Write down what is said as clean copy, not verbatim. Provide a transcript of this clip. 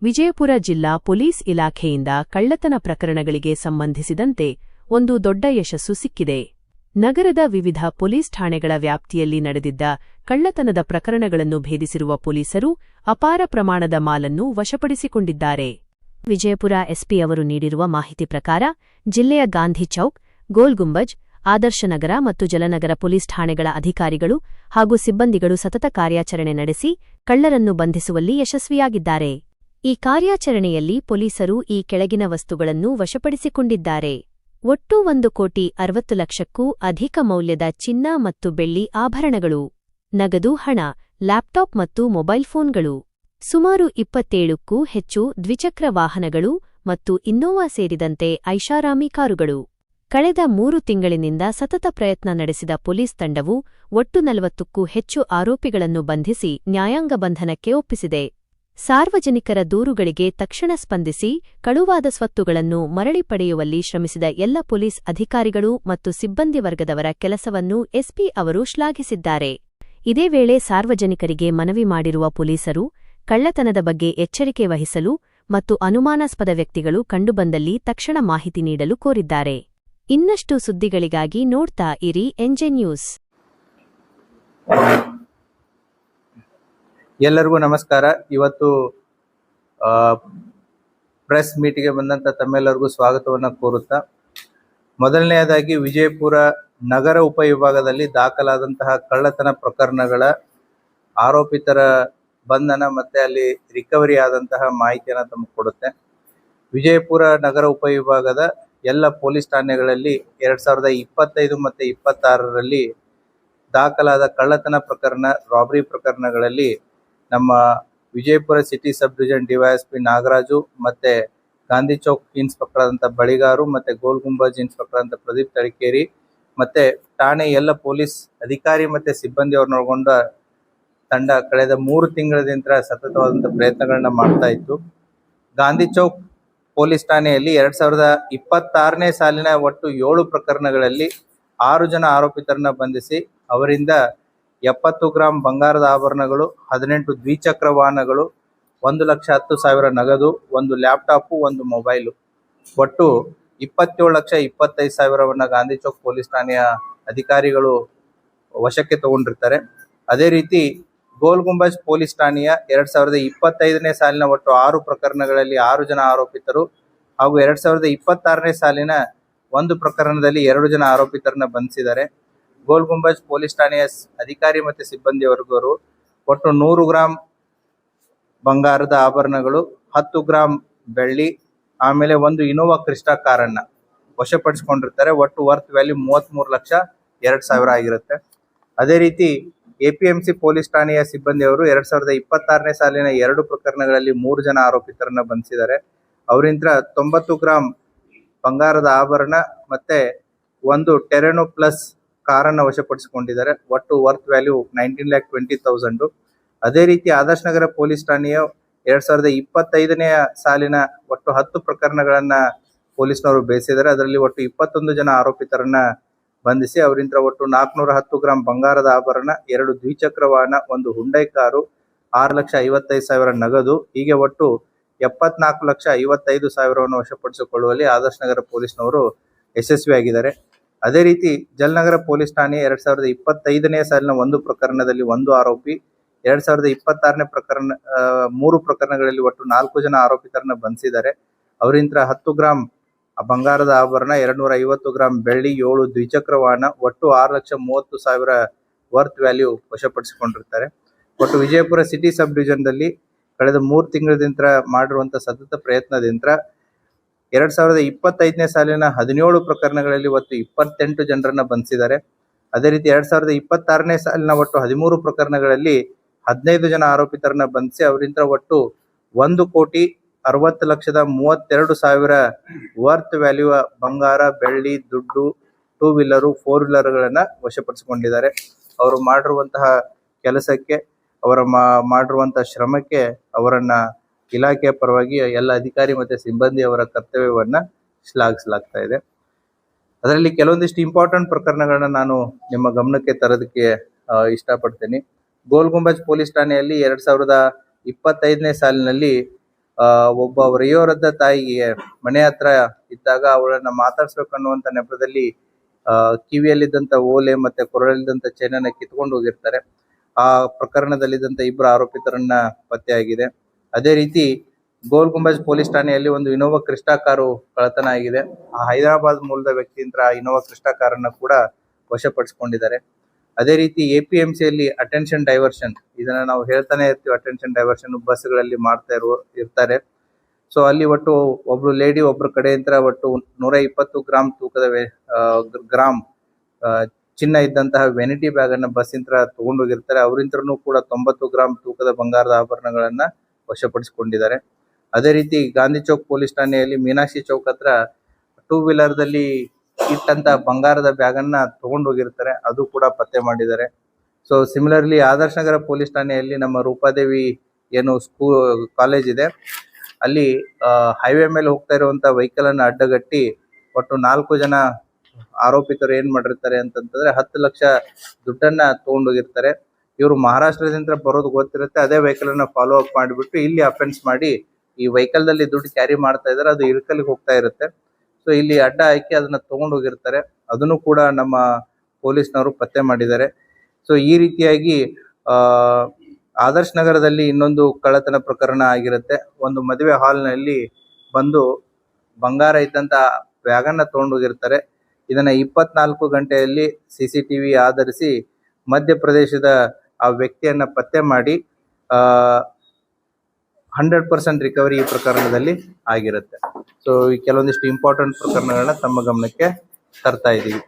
ವಿಜಯಪುರ ಜಿಲ್ಲಾ ಪೊಲೀಸ್ ಇಲಾಖೆಯಿಂದ ಕಳ್ಳತನ ಪ್ರಕರಣಗಳಿಗೆ ಸಂಬಂಧಿಸಿದಂತೆ ಒಂದು ದೊಡ್ಡ ಯಶಸ್ಸು ಸಿಕ್ಕಿದೆ. ನಗರದ ವಿವಿಧ ಪೊಲೀಸ್ ಠಾಣೆಗಳ ವ್ಯಾಪ್ತಿಯಲ್ಲಿ ನಡೆದಿದ್ದ ಕಳ್ಳತನದ ಪ್ರಕರಣಗಳನ್ನು ಭೇದಿಸಿರುವ ಪೊಲೀಸರು ಅಪಾರ ಪ್ರಮಾಣದ ಮಾಲನ್ನು ವಶಪಡಿಸಿಕೊಂಡಿದ್ದಾರೆ. ವಿಜಯಪುರ ಎಸ್ಪಿ ಅವರು ನೀಡಿರುವ ಮಾಹಿತಿ ಪ್ರಕಾರ ಜಿಲ್ಲೆಯ ಗಾಂಧಿ ಚೌಕ್, ಗೋಲ್ ಗುಂಬಜ್, ಆದರ್ಶನಗರ ಮತ್ತು ಜಲನಗರ ಪೊಲೀಸ್ ಠಾಣೆಗಳ ಅಧಿಕಾರಿಗಳು ಹಾಗೂ ಸಿಬ್ಬಂದಿಗಳು ಸತತ ಕಾರ್ಯಾಚರಣೆ ನಡೆಸಿ ಕಳ್ಳರನ್ನು ಬಂಧಿಸುವಲ್ಲಿ ಯಶಸ್ವಿಯಾಗಿದ್ದಾರೆ. ಈ ಕಾರ್ಯಾಚರಣೆಯಲ್ಲಿ ಪೊಲೀಸರು ಈ ಕೆಳಗಿನ ವಸ್ತುಗಳನ್ನು ವಶಪಡಿಸಿಕೊಂಡಿದ್ದಾರೆ. ಒಟ್ಟು 1,60,00,000ಕ್ಕೂ ಅಧಿಕ ಮೌಲ್ಯದ ಚಿನ್ನ ಮತ್ತು ಬೆಳ್ಳಿ ಆಭರಣಗಳು, ನಗದು ಹಣ, ಲ್ಯಾಪ್ಟಾಪ್ ಮತ್ತು ಮೊಬೈಲ್ ಫೋನ್ಗಳು, ಸುಮಾರು 27ಕ್ಕೂ ಹೆಚ್ಚು ದ್ವಿಚಕ್ರ ವಾಹನಗಳು ಮತ್ತು ಇನ್ನೋವಾ ಸೇರಿದಂತೆ ಐಷಾರಾಮಿ ಕಾರುಗಳು. ಕಳೆದ 3 ತಿಂಗಳಿನಿಂದ ಸತತ ಪ್ರಯತ್ನ ನಡೆಸಿದ ಪೊಲೀಸ್ ತಂಡವು ಒಟ್ಟು 40ಕ್ಕೂ ಹೆಚ್ಚು ಆರೋಪಿಗಳನ್ನು ಬಂಧಿಸಿ ನ್ಯಾಯಾಂಗ ಬಂಧನಕ್ಕೆ ಒಪ್ಪಿಸಿದೆ. ಸಾರ್ವಜನಿಕರ ದೂರುಗಳಿಗೆ ತಕ್ಷಣ ಸ್ಪಂದಿಸಿ ಕಳುವಾದ ಸ್ವತ್ತುಗಳನ್ನು ಮರಳಿ ಪಡೆಯುವಲ್ಲಿ ಶ್ರಮಿಸಿದ ಎಲ್ಲ ಪೊಲೀಸ್ ಅಧಿಕಾರಿಗಳು ಮತ್ತು ಸಿಬ್ಬಂದಿ ವರ್ಗದವರ ಕೆಲಸವನ್ನು ಎಸ್ಪಿ ಅವರು ಶ್ಲಾಘಿಸಿದ್ದಾರೆ. ಇದೇ ವೇಳೆ ಸಾರ್ವಜನಿಕರಿಗೆ ಮನವಿ ಮಾಡಿರುವ ಪೊಲೀಸರು ಕಳ್ಳತನದ ಬಗ್ಗೆ ಎಚ್ಚರಿಕೆ ವಹಿಸಲು ಮತ್ತು ಅನುಮಾನಾಸ್ಪದ ವ್ಯಕ್ತಿಗಳು ಕಂಡುಬಂದಲ್ಲಿ ತಕ್ಷಣ ಮಾಹಿತಿ ನೀಡಲು ಕೋರಿದ್ದಾರೆ. ಇನ್ನಷ್ಟು ಸುದ್ದಿಗಳಿಗಾಗಿ ನೋಡ್ತಾ ಇರಿ ಎನ್ಜೆ ನ್ಯೂಸ್. ಎಲ್ಲರಿಗೂ ನಮಸ್ಕಾರ. ಇವತ್ತು ಪ್ರೆಸ್ ಮೀಟ್ಗೆ ಬಂದಂಥ ತಮ್ಮೆಲ್ಲರಿಗೂ ಸ್ವಾಗತವನ್ನು ಕೋರುತ್ತಾ, ಮೊದಲನೆಯದಾಗಿ ವಿಜಯಪುರ ನಗರ ಉಪವಿಭಾಗದಲ್ಲಿ ದಾಖಲಾದಂತಹ ಕಳ್ಳತನ ಪ್ರಕರಣಗಳ ಆರೋಪಿತರ ಬಂಧನ ಮತ್ತು ಅಲ್ಲಿ ರಿಕವರಿ ಆದಂತಹ ಮಾಹಿತಿಯನ್ನು ತಮಗೆ ಕೊಡುತ್ತೆ. ವಿಜಯಪುರ ನಗರ ಉಪವಿಭಾಗದ ಎಲ್ಲ ಪೊಲೀಸ್ ಠಾಣೆಗಳಲ್ಲಿ 2025 ಮತ್ತು 26ರಲ್ಲಿ ದಾಖಲಾದ ಕಳ್ಳತನ ಪ್ರಕರಣ, ರಾಬರಿ ಪ್ರಕರಣಗಳಲ್ಲಿ ನಮ್ಮ Vijayapura city sub division DYSP Nagaraju ಮತ್ತು ಗಾಂಧಿ ಚೌಕ್ ಇನ್ಸ್ಪೆಕ್ಟರ್ ಆದಂಥ ಬಳಿಗಾರು ಮತ್ತು ಗೋಲ್ ಗುಂಬಜ್ ಇನ್ಸ್ಪೆಕ್ಟರ್ ಅಂತ ಪ್ರದೀಪ್ ತಳಿಕೇರಿ ಮತ್ತು ಠಾಣೆ ಎಲ್ಲ ಪೊಲೀಸ್ ಅಧಿಕಾರಿ ಮತ್ತು ಸಿಬ್ಬಂದಿಯವ್ರನ್ನೊಳಗೊಂಡ ತಂಡ ಕಳೆದ 3 ತಿಂಗಳಿಂದ ಸತತವಾದಂಥ ಪ್ರಯತ್ನಗಳನ್ನ ಮಾಡ್ತಾ ಇತ್ತು. ಗಾಂಧಿ ಚೌಕ್ ಪೊಲೀಸ್ ಠಾಣೆಯಲ್ಲಿ 2026ನೇ ಸಾಲಿನ ಒಟ್ಟು 7 ಪ್ರಕರಣಗಳಲ್ಲಿ 6 ಜನ ಆರೋಪಿತರನ್ನ ಬಂಧಿಸಿ ಅವರಿಂದ 70 ಗ್ರಾಂ ಬಂಗಾರದ ಆಭರಣಗಳು, 18 ದ್ವಿಚಕ್ರ ವಾಹನಗಳು, 1,10,000 ನಗದು, 1 ಲ್ಯಾಪ್ಟಾಪು, 1 ಮೊಬೈಲು, ಒಟ್ಟು 27,25,000 ಗಾಂಧಿ ಚೌಕ್ ಪೊಲೀಸ್ ಠಾಣೆಯ ಅಧಿಕಾರಿಗಳು ವಶಕ್ಕೆ ತಗೊಂಡಿರ್ತಾರೆ. ಅದೇ ರೀತಿ ಗೋಲ್ ಗುಂಬಜ್ ಪೊಲೀಸ್ ಠಾಣೆಯ 2025ನೇ ಸಾಲಿನ ಒಟ್ಟು 6 ಪ್ರಕರಣಗಳಲ್ಲಿ 6 ಜನ ಆರೋಪಿತರು ಹಾಗೂ 2026ನೇ ಸಾಲಿನ 1 ಪ್ರಕರಣದಲ್ಲಿ 2 ಜನ ಆರೋಪಿತರನ್ನ ಬಂಧಿಸಿದ್ದಾರೆ. ಗೋಲ್ ಗುಂಬಜ್ ಪೊಲೀಸ್ ಠಾಣೆಯ ಅಧಿಕಾರಿ ಮತ್ತು ಸಿಬ್ಬಂದಿ ವರ್ಗವರು ಒಟ್ಟು 100 ಗ್ರಾಂ ಬಂಗಾರದ ಆಭರಣಗಳು, 10 ಗ್ರಾಂ ಬೆಳ್ಳಿ, ಆಮೇಲೆ 1 ಇನೋವಾ ಕ್ರಿಸ್ಟಾ ಕಾರನ್ನ ವಶಪಡಿಸಿಕೊಂಡಿರ್ತಾರೆ. ಒಟ್ಟು ವರ್ತ್ ವ್ಯಾಲ್ಯೂ 33,02,000 ಆಗಿರುತ್ತೆ. ಅದೇ ರೀತಿ APMC ಪೊಲೀಸ್ ಠಾಣೆಯ ಸಿಬ್ಬಂದಿಯವರು 2026ನೇ ಸಾಲಿನ 2 ಪ್ರಕರಣಗಳಲ್ಲಿ 3 ಜನ ಆರೋಪಿತರನ್ನ ಬಂಧಿಸಿದ್ದಾರೆ. ಅವರಿಂದ 90 ಗ್ರಾಂ ಬಂಗಾರದ ಆಭರಣ ಮತ್ತೆ 1 ಟೆರೆನೋ ಪ್ಲಸ್ ಕಾರನ್ನು ವಶಪಡಿಸಿಕೊಂಡಿದ್ದಾರೆ. ಒಟ್ಟು ವರ್ತ್ ವ್ಯಾಲ್ಯೂ 19,20,000. ಅದೇ ರೀತಿ ಆದರ್ಶ ನಗರ ಪೊಲೀಸ್ ಠಾಣೆಯ 2025ನೇ ಸಾಲಿನ ಒಟ್ಟು 10 ಪ್ರಕರಣಗಳನ್ನ ಪೊಲೀಸ್ನವರು ಬೇಯಿಸಿದ್ದಾರೆ. ಅದರಲ್ಲಿ ಒಟ್ಟು 21 ಜನ ಆರೋಪಿತರನ್ನ ಬಂಧಿಸಿ ಅವರಿಂದ ಒಟ್ಟು 410 ಗ್ರಾಂ ಬಂಗಾರದ ಆಭರಣ, 2 ದ್ವಿಚಕ್ರ ವಾಹನ, 1 ಹುಂಡೈ ಕಾರು, 6,55,000 ನಗದು, ಹೀಗೆ ಒಟ್ಟು 74,55,000 ವಶಪಡಿಸಿಕೊಳ್ಳುವಲ್ಲಿ ಆದರ್ಶ ನಗರ ಪೊಲೀಸ್ನವರು ಯಶಸ್ವಿಯಾಗಿದ್ದಾರೆ. ಅದೇ ರೀತಿ ಜಲನಗರ ಪೊಲೀಸ್ ಠಾಣೆ 2025ನೇ ಸಾಲಿನ 1 ಪ್ರಕರಣದಲ್ಲಿ 1 ಆರೋಪಿ, 2026ನೇ ಪ್ರಕರಣ 3 ಪ್ರಕರಣಗಳಲ್ಲಿ ಒಟ್ಟು 4 ಜನ ಆರೋಪಿತರನ್ನ ಬಂಧಿಸಿದ್ದಾರೆ. ಅವರಿಂದ 10 ಗ್ರಾಂ ಬಂಗಾರದ ಆಭರಣ, 250 ಗ್ರಾಂ ಬೆಳ್ಳಿ, 7 ದ್ವಿಚಕ್ರ ವಾಹನ, ಒಟ್ಟು 6,30,000 ವರ್ತ್ ವ್ಯಾಲ್ಯೂ ವಶಪಡಿಸಿಕೊಂಡಿರ್ತಾರೆ. ಒಟ್ಟು ವಿಜಯಪುರ ಸಿಟಿ ಸಬ್ ಡಿವಿಷನ್ದಲ್ಲಿ ಕಳೆದ 3 ತಿಂಗಳಿಂದ ಮಾಡಿರುವಂಥ ಸತತ ಪ್ರಯತ್ನದಿಂದ 2025ನೇ ಸಾಲಿನ 17 ಪ್ರಕರಣಗಳಲ್ಲಿ ಒಟ್ಟು 28 ಜನರನ್ನ ಬಂಧಿಸಿದ್ದಾರೆ. ಅದೇ ರೀತಿ 2026ನೇ ಸಾಲಿನ ಒಟ್ಟು 13 ಪ್ರಕರಣಗಳಲ್ಲಿ 15 ಜನ ಆರೋಪಿತರನ್ನ ಬಂಧಿಸಿ ಅವರಿಂದ ಒಟ್ಟು 1,60,32,000 ವರ್ತ್ ವ್ಯಾಲ್ಯೂ ಬಂಗಾರ, ಬೆಳ್ಳಿ, ದುಡ್ಡು, 2 ವೀಲರು, 4 ವೀಲರ್ಗಳನ್ನ ವಶಪಡಿಸಿಕೊಂಡಿದ್ದಾರೆ. ಅವರು ಮಾಡಿರುವಂತಹ ಕೆಲಸಕ್ಕೆ, ಅವರ ಮಾಡಿರುವಂತಹ ಶ್ರಮಕ್ಕೆ ಅವರನ್ನ ಇಲಾಖೆಯ ಪರವಾಗಿ ಎಲ್ಲ ಅಧಿಕಾರಿ ಮತ್ತು ಸಿಬ್ಬಂದಿಯವರ ಕರ್ತವ್ಯವನ್ನ ಶ್ಲಾಘಿಸಲಾಗ್ತಾ ಇದೆ. ಅದರಲ್ಲಿ ಕೆಲವೊಂದಿಷ್ಟು ಇಂಪಾರ್ಟೆಂಟ್ ಪ್ರಕರಣಗಳನ್ನ ನಾನು ನಿಮ್ಮ ಗಮನಕ್ಕೆ ತರೋದಕ್ಕೆ ಇಷ್ಟಪಡ್ತೀನಿ. ಗೋಲ್ ಗುಂಬಜ್ ಪೊಲೀಸ್ ಠಾಣೆಯಲ್ಲಿ 2025ನೇ ಸಾಲಿನಲ್ಲಿ ಒಬ್ಬ ವಯೋವೃದ್ಧ ತಾಯಿಗೆ ಮನೆ ಹತ್ರ ಇದ್ದಾಗ ಅವಳನ್ನ ಮಾತಾಡ್ಸ್ಬೇಕು ಅನ್ನುವಂತ ನೆಪದಲ್ಲಿ ಕಿವಿಯಲ್ಲಿದ್ದಂತ ಓಲೆ ಮತ್ತೆ ಕೊರಳಲ್ಲಿದ್ದಂತ ಚೈನನ್ನ ಕಿತ್ಕೊಂಡು ಹೋಗಿರ್ತಾರೆ. ಆ ಪ್ರಕರಣದಲ್ಲಿದ್ದಂತ ಇಬ್ಬರು ಆರೋಪಿತರನ್ನ ಪತ್ತೆಯಾಗಿದೆ. ಅದೇ ರೀತಿ ಗೋಲ್ ಗುಂಬಜ್ ಪೊಲೀಸ್ ಠಾಣೆಯಲ್ಲಿ ಒಂದು ಇನೋವಾ ಕ್ರಿಸ್ಟಾ ಕಾರು ಕಳ್ಳತನ ಆಗಿದೆ. ಹೈದರಾಬಾದ್ ಮೂಲದ ವ್ಯಕ್ತಿಯಿಂದ ಆ ಇನೋವಾ ಕ್ರಿಸ್ಟಾ ಕಾರನ್ನ ಕೂಡ ವಶಪಡಿಸಿಕೊಂಡಿದ್ದಾರೆ. ಅದೇ ರೀತಿ APMCಯಲ್ಲಿ ಅಟೆನ್ಷನ್ ಡೈವರ್ಷನ್, ಇದನ್ನ ನಾವು ಹೇಳ್ತಾನೆ ಇರ್ತೀವಿ, ಅಟೆನ್ಷನ್ ಡೈವರ್ಷನ್ ಬಸ್ಗಳಲ್ಲಿ ಇರ್ತಾರೆ. ಸೊ ಅಲ್ಲಿ ಒಟ್ಟು ಒಬ್ರು ಲೇಡಿ ಒಬ್ರು ಕಡೆಯಿಂದ ಒಟ್ಟು 120 ಗ್ರಾಮ್ ತೂಕದ ಗ್ರಾಮ್ ಚಿನ್ನ ಇದ್ದಂತಹ ವೆನಿಟಿ ಬ್ಯಾಗ್ ಅನ್ನ ಬಸ್ ಇಂದ ತಗೊಂಡೋಗಿರ್ತಾರೆ. ಅವರಿಂದನೂ ಕೂಡ 90 ಗ್ರಾಮ್ ತೂಕದ ಬಂಗಾರದ ಆಭರಣಗಳನ್ನ ವಶಪಡಿಸಿಕೊಂಡಿದ್ದಾರೆ. ಅದೇ ರೀತಿ ಗಾಂಧಿ ಚೌಕ್ ಪೊಲೀಸ್ ಠಾಣೆಯಲ್ಲಿ ಮೀನಾಕ್ಷಿ ಚೌಕ್ ಹತ್ರ 2 ವೀಲರ್ದಲ್ಲಿ ಇಟ್ಟಂತ ಬಂಗಾರದ ಬ್ಯಾಗ್ ಅನ್ನ ತಗೊಂಡೋಗಿರ್ತಾರೆ, ಅದು ಕೂಡ ಪತ್ತೆ ಮಾಡಿದ್ದಾರೆ. ಸೊ ಸಿಮಿಲರ್ಲಿ ಆದರ್ಶ ನಗರ ಪೊಲೀಸ್ ಠಾಣೆಯಲ್ಲಿ ನಮ್ಮ ರೂಪಾದೇವಿ ಏನು ಕಾಲೇಜ್ ಇದೆ, ಅಲ್ಲಿ ಹೈವೇ ಮೇಲೆ ಹೋಗ್ತಾ ಇರುವಂತ ವೆಹಿಕಲ್ ಅನ್ನ ಅಡ್ಡಗಟ್ಟಿ ಒಟ್ಟು 4 ಜನ ಆರೋಪಿತರು ಏನ್ ಮಾಡಿರ್ತಾರೆ ಅಂತಂದ್ರೆ 10 ಲಕ್ಷ ದುಡ್ಡನ್ನ ತಗೊಂಡೋಗಿರ್ತಾರೆ. ಇವರು ಮಹಾರಾಷ್ಟ್ರದಿಂದ ಬರೋದು ಗೊತ್ತಿರುತ್ತೆ, ಅದೇ ವೆಹಿಕಲ್ ಅನ್ನ ಫಾಲೋ ಅಪ್ ಮಾಡಿಬಿಟ್ಟು ಇಲ್ಲಿ ಅಫೆನ್ಸ್ ಮಾಡಿ ಈ ವೆಹಿಕಲ್ ದಲ್ಲಿ ದುಡ್ಡು ಕ್ಯಾರಿ ಮಾಡ್ತಾ ಇದಾರೆ, ಅದು ಇಳ್ಕಲಿಗೆ ಹೋಗ್ತಾ ಇರುತ್ತೆ. ಸೊ ಇಲ್ಲಿ ಅಡ್ಡ ಹಾಕಿ ಅದನ್ನ ತಗೊಂಡೋಗಿರ್ತಾರೆ, ಅದನ್ನು ಕೂಡ ನಮ್ಮ ಪೊಲೀಸ್ನವರು ಪತ್ತೆ ಮಾಡಿದ್ದಾರೆ. ಸೊ ಈ ರೀತಿಯಾಗಿ ಆದರ್ಶ್ ನಗರದಲ್ಲಿ ಇನ್ನೊಂದು ಕಳ್ಳತನ ಪ್ರಕರಣ ಆಗಿರುತ್ತೆ. ಒಂದು ಮದುವೆ ಹಾಲ್ ನಲ್ಲಿ ಬಂದು ಬಂಗಾರ ಇದ್ದಂತ ಬ್ಯಾಗ್ ಅನ್ನ ತಗೊಂಡೋಗಿರ್ತಾರೆ. ಇದನ್ನ 24 ಗಂಟೆಯಲ್ಲಿ CCTV ಆಧರಿಸಿ ಮಧ್ಯಪ್ರದೇಶದ ಆ ವ್ಯಕ್ತಿಯನ್ನ ಪತ್ತೆ ಮಾಡಿ 100% ರಿಕವರಿ ಈ ಪ್ರಕರಣದಲ್ಲಿ ಆಗಿರುತ್ತೆ. ಸೊ ಈ ಕೆಲವೊಂದಿಷ್ಟು ಇಂಪಾರ್ಟೆಂಟ್ ಪ್ರಕರಣಗಳನ್ನ ತಮ್ಮ ಗಮನಕ್ಕೆ ತರ್ತಾ ಇದೀವಿ.